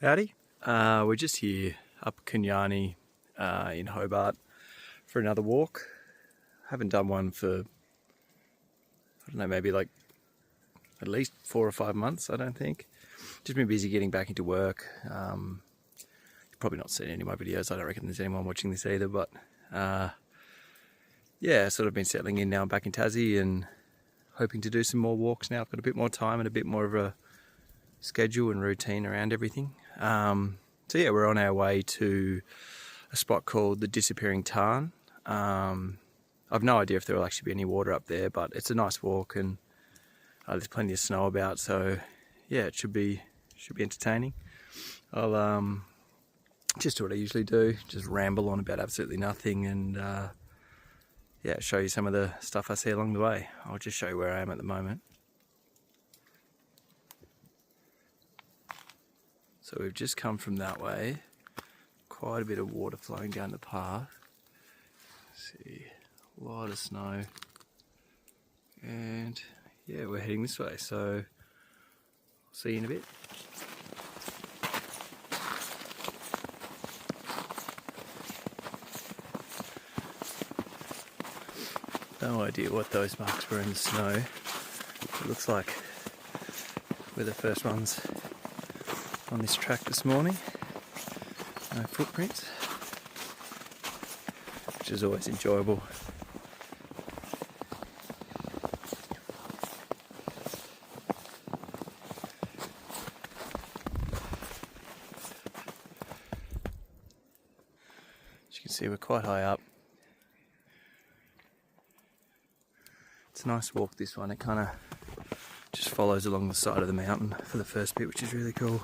Howdy. We're just here up Kenyani in Hobart for another walk. Haven't done one for, I don't know, maybe like at least 4 or 5 months, I don't think. Just been busy getting back into work. You've probably not seen any of my videos. I don't reckon there's anyone watching this either, but yeah, sort of been settling in now. I'm back in Tassie and hoping to do some more walks now. I've got a bit more time and a bit more of a schedule and routine around everything. So yeah, we're on our way to a spot called the Disappearing Tarn. I've no idea if there will actually be any water up there, but it's a nice walk and there's plenty of snow about, so yeah, it should be entertaining. I'll just do what I usually do, just ramble on about absolutely nothing and yeah, show you some of the stuff I see along the way. I'll just show you where I am at the moment. So we've just come from that way, quite a bit of water flowing down the path. Let's see, a lot of snow, and yeah, we're heading this way, so I'll see you in a bit. No idea what those marks were in the snow. It looks like we're the first ones on this track this morning. No footprints, which is always enjoyable. As you can see, we're quite high up. It's a nice walk, this one. It kind of just follows along the side of the mountain for the first bit, which is really cool.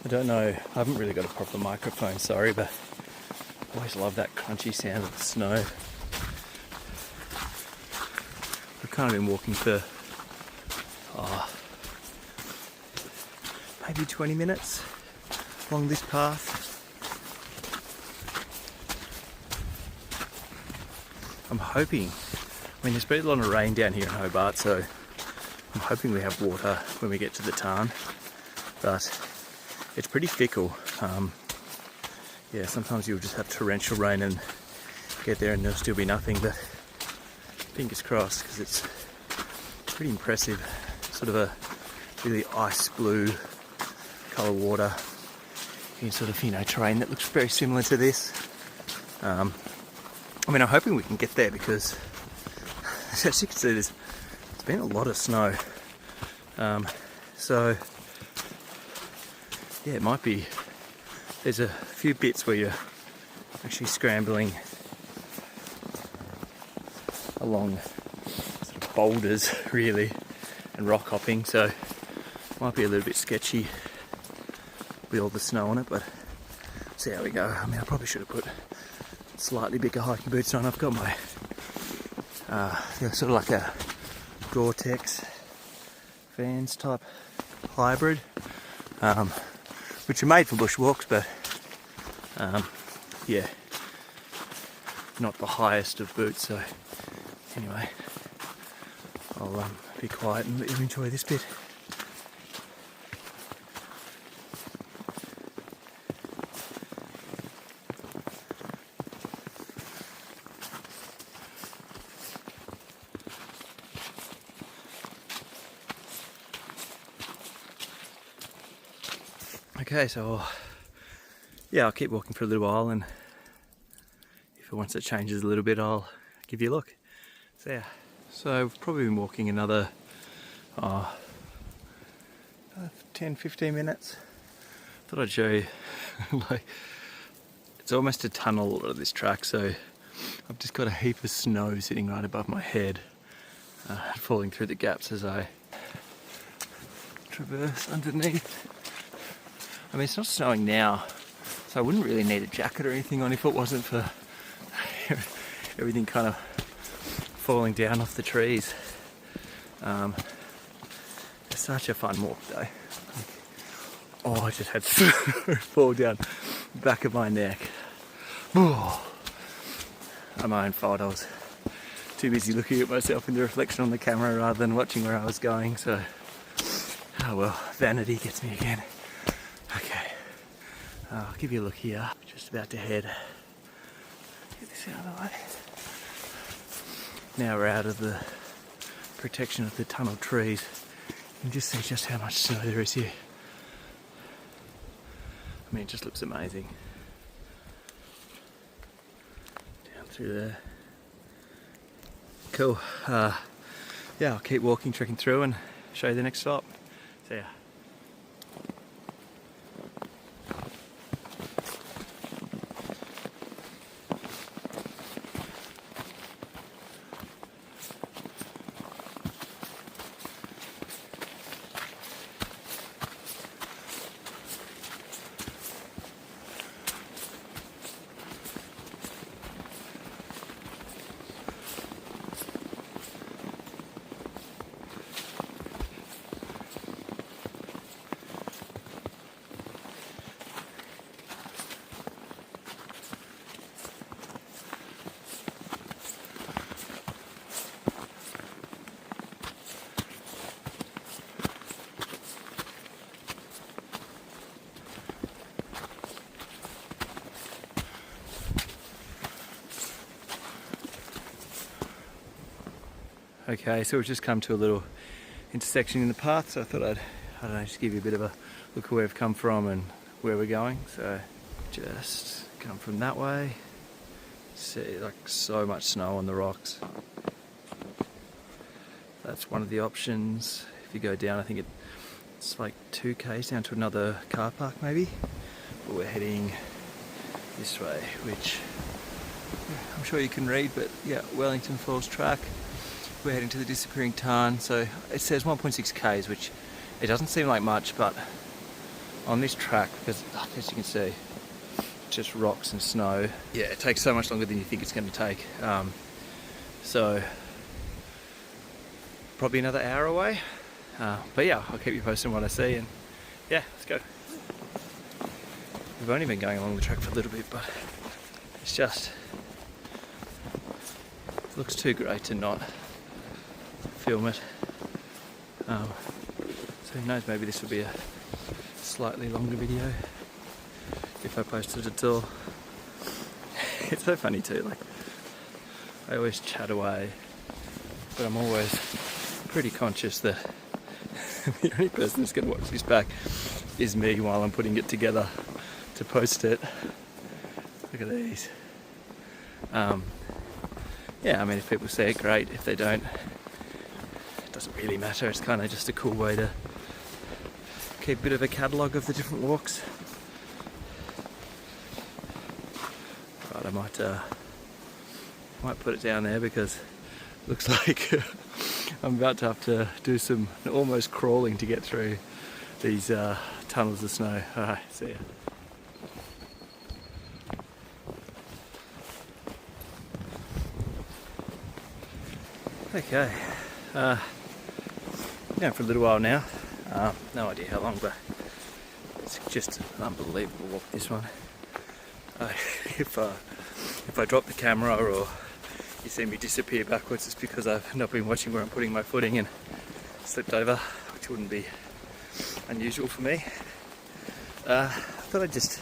I don't know, I haven't really got a proper microphone, sorry, but I always love that crunchy sound of the snow. We've kind of been walking for maybe 20 minutes along this path. I'm hoping, I mean there's been a lot of rain down here in Hobart, so I'm hoping we have water when we get to the tarn, but it's pretty fickle. Yeah, sometimes you'll just have torrential rain and get there and there'll still be nothing, but fingers crossed, because it's pretty impressive. Sort of a really ice blue colour water in sort of, terrain that looks very similar to this. I mean, I'm hoping we can get there because as you can see, there's been a lot of snow. So yeah, it might be, there's a few bits where you're actually scrambling along sort of boulders really and rock hopping, so it might be a little bit sketchy with all the snow on it, but see how we go. I mean, I probably should have put slightly bigger hiking boots on. I've got my sort of like a Gore-Tex Vans type hybrid, which are made for bushwalks, but yeah, not the highest of boots. So anyway, I'll be quiet and let you enjoy this bit. Okay, so yeah, I'll keep walking for a little while, and if once it changes a little bit, I'll give you a look. So yeah, so I've probably been walking another 10-15 minutes. Thought I'd show you. Like, it's almost a tunnel of this track, so I've just got a heap of snow sitting right above my head, falling through the gaps as I traverse underneath. I mean, it's not snowing now, so I wouldn't really need a jacket or anything on if it wasn't for everything kind of falling down off the trees. It's such a fun walk though. Oh, I just had so fall down the back of my neck. Oh, my own fault. I was too busy looking at myself in the reflection on the camera rather than watching where I was going, so oh well, vanity gets me again. Okay, I'll give you a look here. Just about to head. Get this out of the way. Now we're out of the protection of the tunnel trees. You can just see just how much snow there is here. I mean, it just looks amazing. Down through there. Cool. Yeah, I'll keep walking, trekking through and show you the next stop. See ya. Okay, so we've just come to a little intersection in the path, so I thought I don't know, just give you a bit of a look at where we've come from and where we're going. So just come from that way. See, like so much snow on the rocks. That's one of the options. If you go down, I think it's like 2 k's down to another car park maybe. But we're heading this way, which I'm sure you can read, but yeah, Wellington Falls track. We're heading to the Disappearing Tarn, so it says 1.6 k's, which it doesn't seem like much, but on this track, because as you can see, just rocks and snow, yeah, it takes so much longer than you think it's going to take. So probably another hour away, but yeah, I'll keep you posted on what I see, and yeah, let's go. We've only been going along the track for a little bit, but it's just looks too great to not film it. So who knows, maybe this will be a slightly longer video if I post it at all. It's so funny too, like I always chat away, but I'm always pretty conscious that the only person that's going to watch this back is me while I'm putting it together to post it. Look at these. Yeah, I mean, if people see it, great. If they don't, it doesn't really matter. It's kind of just a cool way to keep a bit of a catalogue of the different walks. Right, I might put it down there because it looks like I'm about to have to do some almost crawling to get through these tunnels of snow. Alright, see ya. Okay, going for a little while now. No idea how long, but it's just an unbelievable walk, this one. If I drop the camera or you see me disappear backwards, it's because I've not been watching where I'm putting my footing and slipped over, which wouldn't be unusual for me. I thought I'd just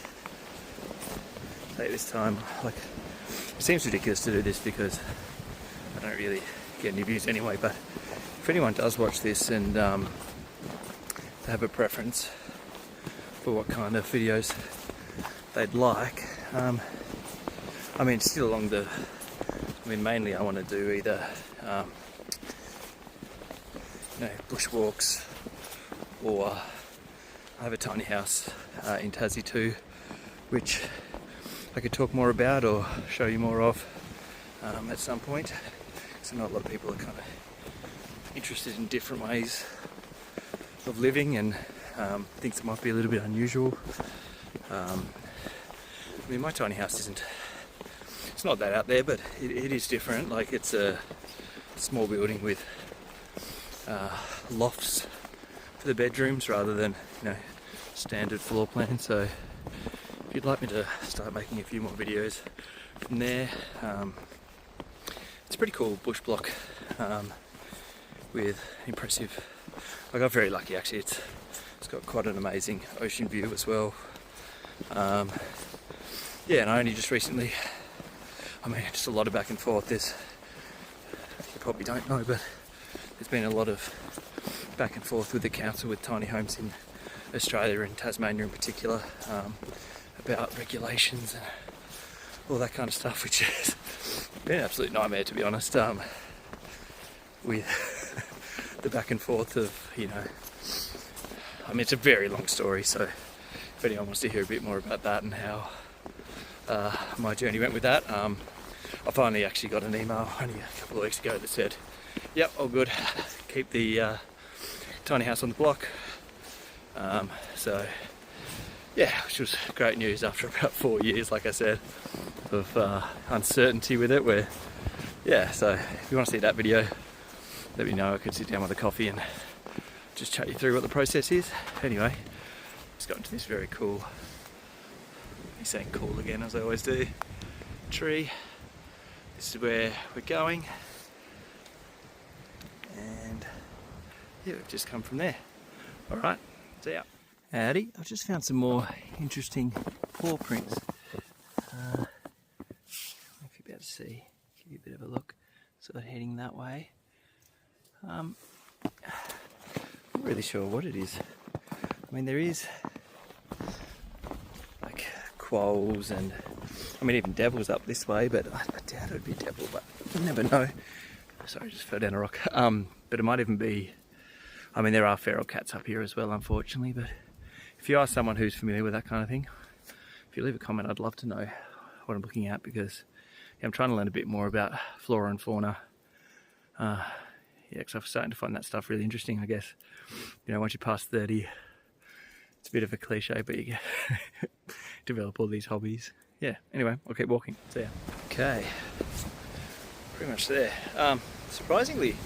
take this time. Like, it seems ridiculous to do this because I don't really get any views anyway, but if anyone does watch this and they have a preference for what kind of videos they'd like, I mean, still along the, I mean, mainly I want to do either bushwalks, or I have a tiny house in Tassie too, which I could talk more about or show you more of at some point. So not a lot of people are kind of interested in different ways of living and things that might be a little bit unusual. I mean, my tiny house it's not that out there, but it is different. Like, it's a small building with lofts for the bedrooms rather than, you know, standard floor plan. So if you'd like me to start making a few more videos from there, it's a pretty cool bush block with impressive. I got very lucky actually. It's got quite an amazing ocean view as well. Yeah, and I only just recently, I mean, just a lot of back and forth. You probably don't know, but there's been a lot of back and forth with the council with tiny homes in Australia and Tasmania in particular, about regulations and all that kind of stuff, which has been an absolute nightmare, to be honest, with the back and forth of, you know, I mean, it's a very long story, so if anyone wants to hear a bit more about that and how my journey went with that, I finally actually got an email only a couple of weeks ago that said, yep, all good, keep the tiny house on the block. So yeah, which was great news after about 4 years, like I said, of uncertainty with it. Where, yeah, so if you want to see that video, let me know. I could sit down with a coffee and just chat you through what the process is. Anyway, just got into this very cool, he's saying cool again as I always do, tree. This is where we're going, and yeah, we've just come from there. Alright, see ya. Howdy, I've just found some more interesting paw prints. I don't know if you'll be able to see, give you a bit of a look, sort of heading that way. I'm not really sure what it is. I mean, there is like quolls and, I mean, even devils up this way, but I doubt it would be devil, but you never know. Sorry, just fell down a rock. But it might even be, I mean, there are feral cats up here as well, unfortunately, but if you are someone who's familiar with that kind of thing, if you leave a comment, I'd love to know what I'm looking at, because yeah, I'm trying to learn a bit more about flora and fauna. Yeah, because I'm starting to find that stuff really interesting, I guess. You know, once you pass 30, it's a bit of a cliche, but you get develop all these hobbies. Yeah, anyway, I'll keep walking. See ya. Okay, pretty much there. Surprisingly,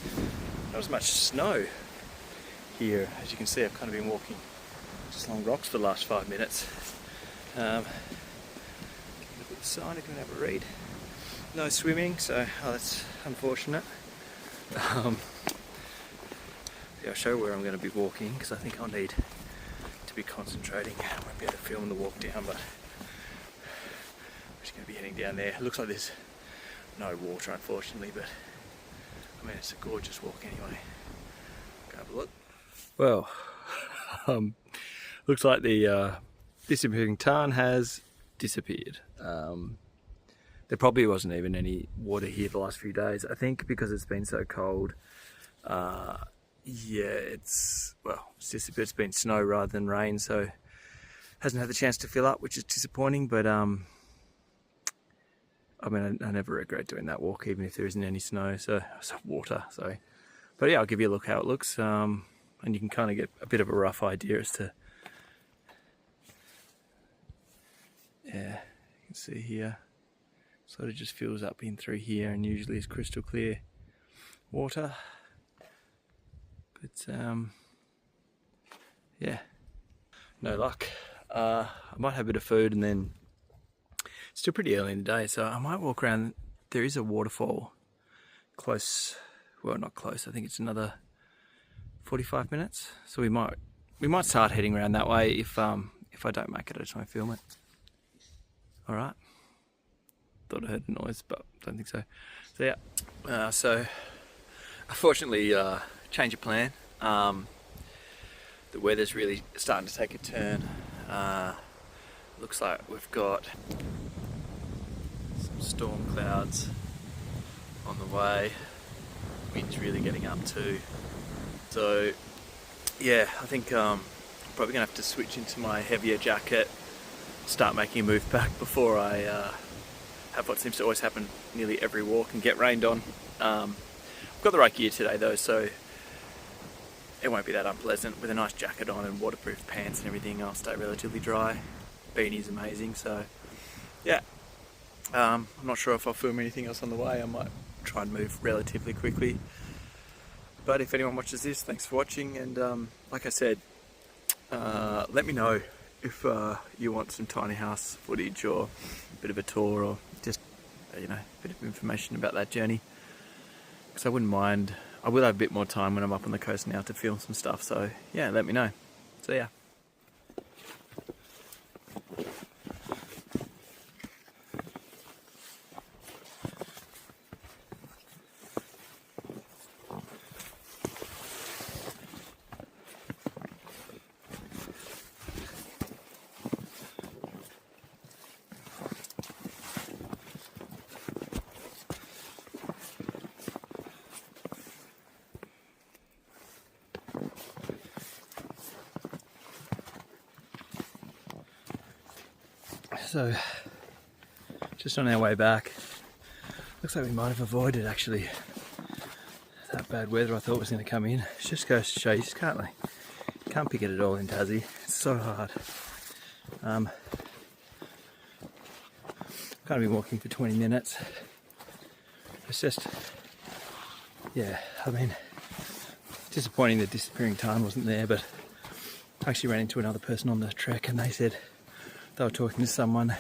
not as much snow here. As you can see, I've kind of been walking just along rocks for the last 5 minutes. Look at the sign if you want to have a read. No swimming, so that's unfortunate. Yeah, I'll show you where I'm going to be walking, because I think I'll need to be concentrating. I won't be able to film the walk down, but I'm just going to be heading down there. It looks like there's no water, unfortunately, but I mean, it's a gorgeous walk anyway. Go have a look. Well, looks like the Disappearing Tarn has disappeared. There probably wasn't even any water here the last few days. I think because it's been so cold. Yeah, it's disappeared. It's been snow rather than rain, so hasn't had the chance to fill up, which is disappointing. But I mean, I never regret doing that walk, even if there isn't any snow, so water. So, but yeah, I'll give you a look how it looks, and you can kind of get a bit of a rough idea as to. Yeah, you can see here. Sort of just fills up in through here, and usually it's crystal clear water. But yeah, no luck. I might have a bit of food, and then it's still pretty early in the day, so I might walk around. There is a waterfall close, well, not close, I think it's another 45 minutes, so we might start heading around that way. If I don't make it, I'll try and film it. Alright, thought I heard a noise, but don't think so. So yeah, so unfortunately, change of plan. The weather's really starting to take a turn. Looks like we've got some storm clouds on the way. Wind's really getting up too. So yeah, I think probably gonna have to switch into my heavier jacket, start making a move back before I have what seems to always happen nearly every walk and get rained on. I've got the right gear today though, so it won't be that unpleasant. With a nice jacket on and waterproof pants and everything, I'll stay relatively dry. Beanie's amazing, so yeah. I'm not sure if I'll film anything else on the way. I might try and move relatively quickly. But if anyone watches this, thanks for watching, and like I said, let me know if you want some tiny house footage or a bit of a tour, or just you know, a bit of information about that journey, because I wouldn't mind. I will have a bit more time when I'm up on the coast now to film some stuff, so yeah, let me know. See ya. So, just on our way back, looks like we might have avoided actually that bad weather I thought was going to come in. It just goes to show you just can't pick it at all in Tassie. It's so hard. Kind of been walking for 20 minutes. It's just, yeah, I mean, disappointing that Disappearing Tarn wasn't there, but I actually ran into another person on the trek and they said they were talking to someone at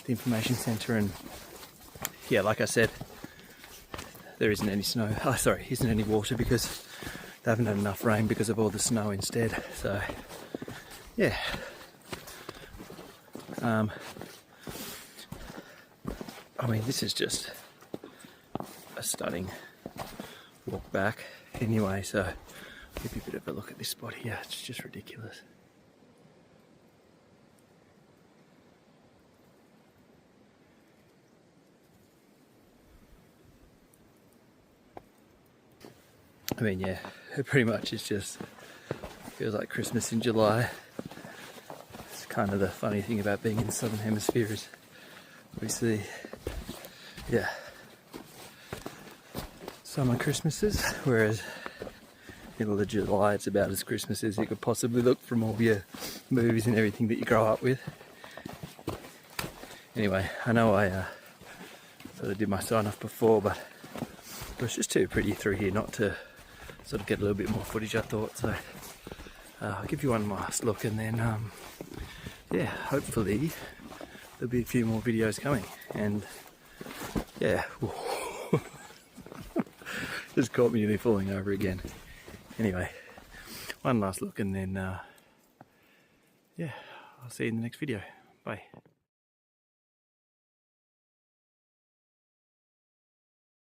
the information centre, and yeah, like I said, there isn't any snow, isn't any water because they haven't had enough rain because of all the snow instead. So yeah, I mean, this is just a stunning walk back anyway, so I'll give you a bit of a look at this spot here. It's just ridiculous. I mean, yeah, it pretty much is just feels like Christmas in July. It's kind of the funny thing about being in the Southern Hemisphere is we see, yeah, summer Christmases, whereas middle of July it's about as Christmas as you could possibly look from all your movies and everything that you grow up with. Anyway, I know I sort of did my sign off before, but it was just too pretty through here not to sort of get a little bit more footage, I thought. So I'll give you one last look, and then yeah, hopefully there'll be a few more videos coming. And yeah, just caught me nearly falling over again. Anyway, one last look, and then yeah, I'll see you in the next video. Bye.